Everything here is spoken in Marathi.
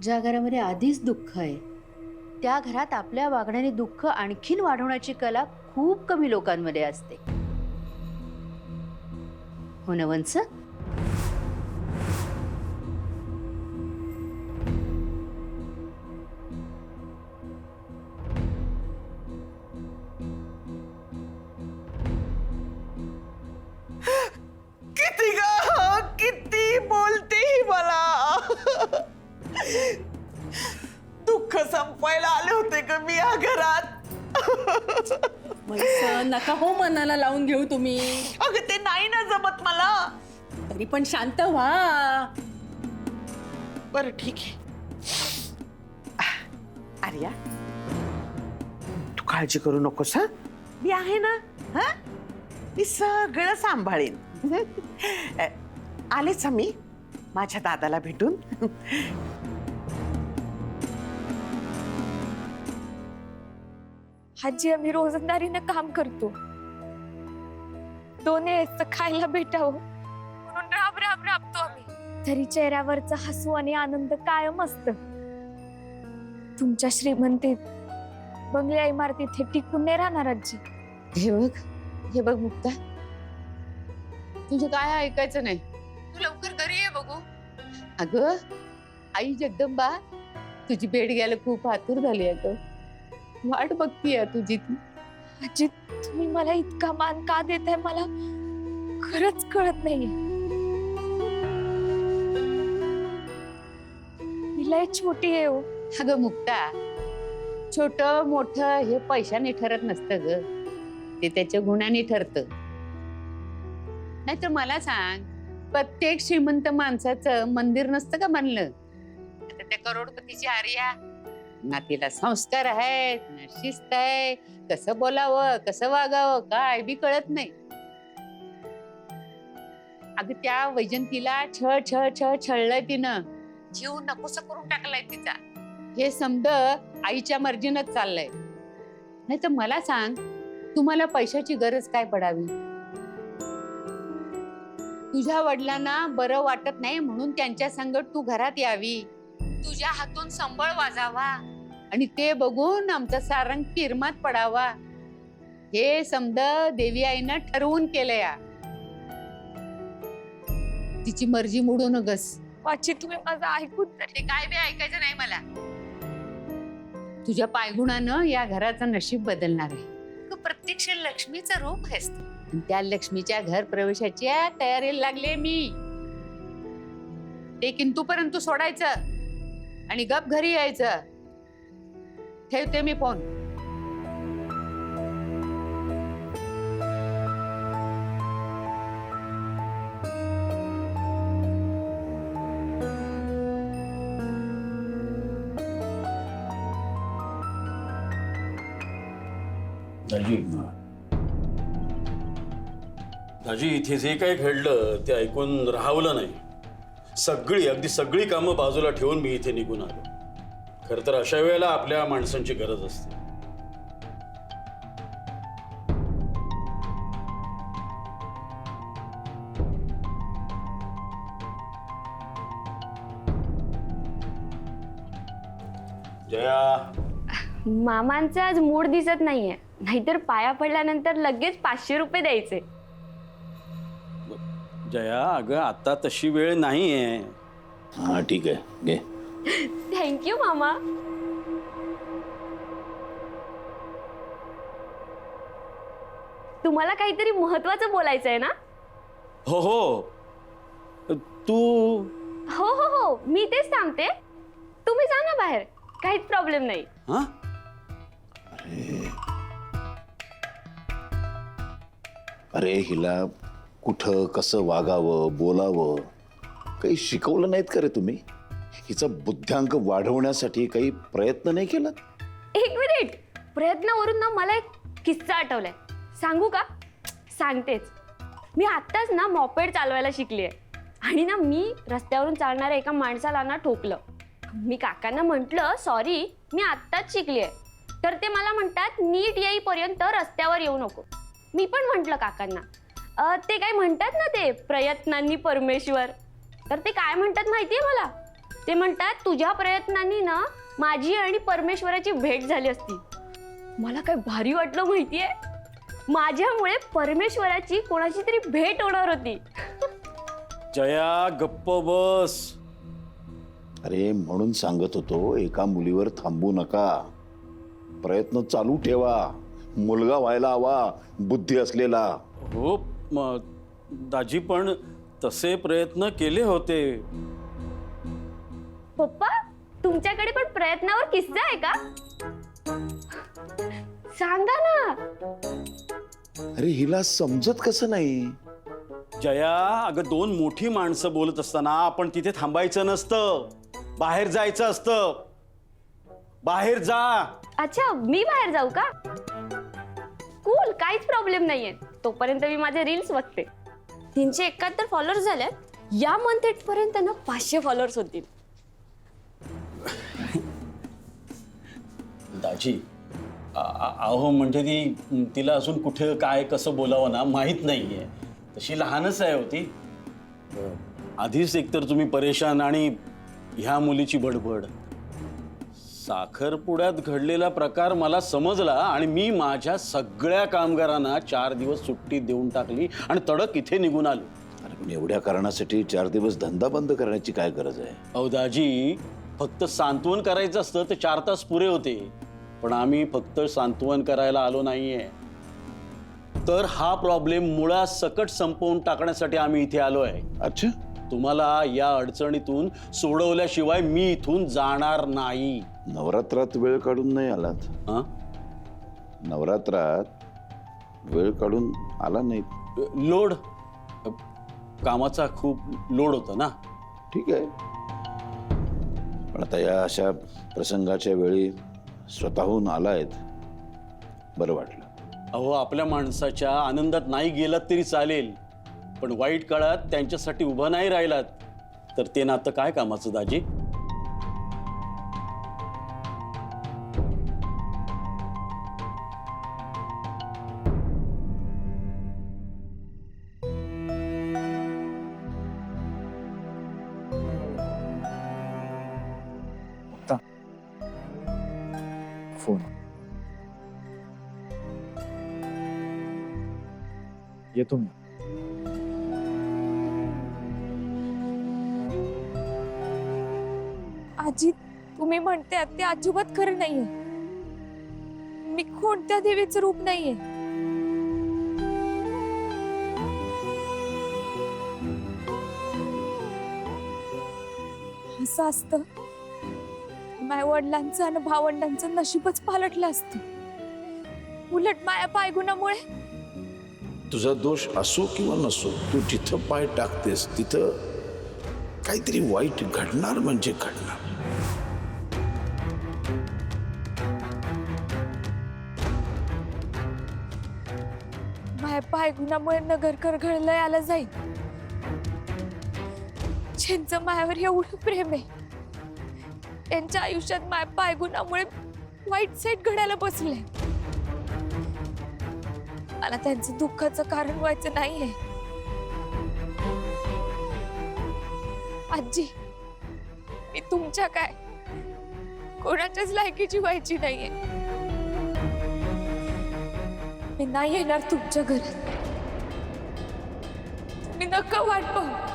ज्या घरामध्ये आधीच दुःख आहे त्या घरात आपल्या वागण्याने दुःख आणखीन वाढवण्याची कला खूप कमी लोकांमध्ये असते. हो ना वंस? किती ग किती बोलते ही मला. दुःख संपवायला आले होते ग मी या घरात. वैसं नका हो मनाला लावून घेऊ तुम्ही. अगं ते नाही ना जमत मला. तरी पण शांत व्हा. बरं ठीक आहे. आर्या तू काळजी करू नकोस हा. मी आहे ना. हा मी सगळं सांभाळेन. आलेच मी माझ्या दादाला भेटून. आजी आम्ही रोजंदारीनं काम करतो. 2 वेळेस खायला भेटावं म्हणून राब राब राबतो आम्ही. तरी चेहऱ्यावरचा हसू आणि आनंद कायम असत. तुमच्या श्रीमंतीत बंगल्या इमारतीत हे टिकून नाही राहणार आजी. हे बघ मुक्ता, तुझं काय ऐकायचं नाही. तू लवकर घरी ये बघू. अगं आई जगदंबा, तुझी भेट घ्यायला खूप आतुर झाली आहे ग. वाट बघतीये तुझी ती. आजी तुम्ही मला इतका मान का देताय मला खरंच कळत नाहीये. मी लय छोटी आहे हो. अगं मुक्ता, छोट मोठं हे पैशाने ठरत नसतं ग, ते त्याच्या गुणाने ठरतं. नाहीतर मला सांग, प्रत्येक श्रीमंत माणसाचं मंदिर नसतं का बनलं? आता त्या करोडपतीची आर्या ना तिला संस्कार आहेत ना शिस्त आहे. कसं बोलावं कसं वागावं काय बी कळत नाही. अगं त्या वैजंतीला छळ छळ छळ छळलंय तिनं. जीव नकोसा करून टाकलाय तिचा. हे समज आईच्या मर्जीनच चाललंय. नाही तर मला सांग, तुम्हाला पैशाची गरज काय पडावी? तुझ्या वडिलांना बरं वाटत नाही म्हणून त्यांच्या संगत तू घरात यावी, तुझ्या हातून संबळ वाजावा आणि ते बघून आमचा सारंग पिरमात पडावा. हे समज देवी आईनं ठरवून केलंय. तिची मर्जी मोडू नगस. आजी तुम्ही माझं ऐकून तरी. ते काय बी ऐकायचं नाही मला. तुझ्या पायगुणानं या घराचं नशीब बदलणार आहे. तू प्रत्यक्ष लक्ष्मीचं रूप आहेस. त्या लक्ष्मीच्या घर प्रवेशाच्या तयारीला लागले मी. ते किंतु परंतु सोडायचं आणि गप घरी यायचं. ठेवते मी फोन. दाजी, इथे जे काही घडलं ते ऐकून राहावलं नाही. अगदी सगळी कामं बाजूला ठेवून मी इथे निघून आलो. खरं तर अशा वेळेला आपल्या माणसांची गरज असते. जया, मामांचा आज मूड दिसत नाहीये, नाहीतर पाया पडल्यानंतर लगेच 500 रुपये द्यायचे. जया अगं आता तशी वेळ नाहीये. हा ठीक आहे घे. थँक्यू मामा. तुम्हाला काहीतरी महत्वाचं बोलायचं आहे ना? हो हो, तू हो हो हो, मी तेच सांगते. तुम्ही जा ना बाहेर, काहीच प्रॉब्लेम नाही. हा अरे हिला कुठं कसं वागावं बोलावं काही शिकवलं नाहीत का रे तुम्ही? हिचा बुद्ध्यांक वाढवण्यासाठी काही प्रयत्न नाही केला? एक मिनिट, प्रयत्नावरून ना मला एक किस्सा आठवलाय. सांगू का? सांगतेच. मी आत्ताच ना मॉपेड चालवायला शिकली आहे आणि ना मी रस्त्यावरून चालणाऱ्या एका माणसाला ना ठोकलं. मी काकांना म्हटलं सॉरी, मी आत्ताच शिकली आहे. तर ते मला म्हणतात नीट येईपर्यंत रस्त्यावर येऊ नको. मी पण म्हटलं काकांना, ते काय म्हणतात ना ते प्रयत्नांनी परमेश्वर. तर ते काय म्हणतात माहितीये मला? ते म्हणतात तुझ्या प्रयत्नांनी ना माझी आणि परमेश्वराची भेट झाली असती. मला काय भारी वाटलं माहितीये, माझ्यामुळे परमेश्वराची कोणाची तरी भेट होणार होती. जया गप्प बस. अरे म्हणून सांगत होतो, एका मुलीवर थांबू नका, प्रयत्न चालू ठेवा. मुलगा व्हायला हवा, बुद्धी असलेला. हो दाजी, पण तसे प्रयत्न केले होते. पप्पा, तुमच्याकडे पण प्रयत्नावर किस्सा आहे का? सांगा ना. अरे हिला समजत कसं नाही? जया, अगं दोन मोठी माणसं बोलत असताना आपण तिथे थांबायचं नसतं, बाहेर जायचं असतं. बाहेर जा. अच्छा, मी बाहेर जाऊ का? कूल, काहीच प्रॉब्लेम नाहीये. तोपर्यंत मी माझे रील्स बघते. 371 फॉलोअर्स झाले. या मंथ एंड पर्यंत ना 500 फॉलोअर्स होतील. दाजी, अहो म्हणजे तिला अजून कुठे काय कसं बोलावं ना माहीत नाहीये. तशी लहानच आहे होती. आधीच एकतर तुम्ही परेशान आणि ह्या मुलीची बडबड. साखरपुड्यात घडलेला प्रकार मला समजला आणि मी माझ्या सगळ्या कामगारांना 4 दिवस सुट्टी देऊन टाकली आणि तडक इथे निघून आलो. अरे पण एवढ्या कारणासाठी 4 दिवस धंदा बंद करण्याची काय गरज आहे? अहो दाजी, फक्त सांत्वन करायचं असतं तर 4 तास पुरे होते. पण आम्ही फक्त सांत्वन करायला आलो नाहीये, तर हा प्रॉब्लेम मुळासकट संपवून टाकण्यासाठी आम्ही इथे आलो आहे. अच्छा, तुम्हाला या अडचणीतून सोडवल्याशिवाय मी इथून जाणार नाही. नवरात्रात वेळ काढून नाही आलात? हा? नवरात्रात वेळ काढून आला नाही? लोड, कामाचा खूप लोड होता ना. ठीक आहे, पण आता या अशा प्रसंगाच्या वेळी स्वतःहून आलायत, बरं वाटलं. अहो, आपल्या माणसाच्या आनंदात नाही गेलात तरी चालेल, पण वाईट काळात त्यांच्यासाठी उभं नाही राहिलात तर ते नातं काय कामाचं दाजी? फोन येतो मी. आजी, तुम्ही म्हणते ते अजिबात खरं नाहीये. मी कोणत्या देवीचं रूप नाहीये. असं असतं माझ्या वडिलांचं आणि भावंडांचं नशीबच पालटलं असतं. उलट माया पायगुणामुळे. तुझा दोष असो किंवा नसो, तू जिथं पाय टाकतेस तिथं काहीतरी वाईट घडणार म्हणजे घडणार. माझ्या पायगुणामुळे नगरकर घडलंय जाईल. ज्यांचं मायावर एवढं प्रेम आहे, त्यांच्या आयुष्यात माझ्या पायगुणामुळे वाईट साईट घडायला बसले. मला त्यांचं दुःखाचं कारण व्हायचं नाहीये. आजी, मी तुमच्या काय कोणाच्याच लायकीची व्हायची नाहीये. मी नाही येणार तुमच्या घरी. तुम्ही नका वाट पाहू.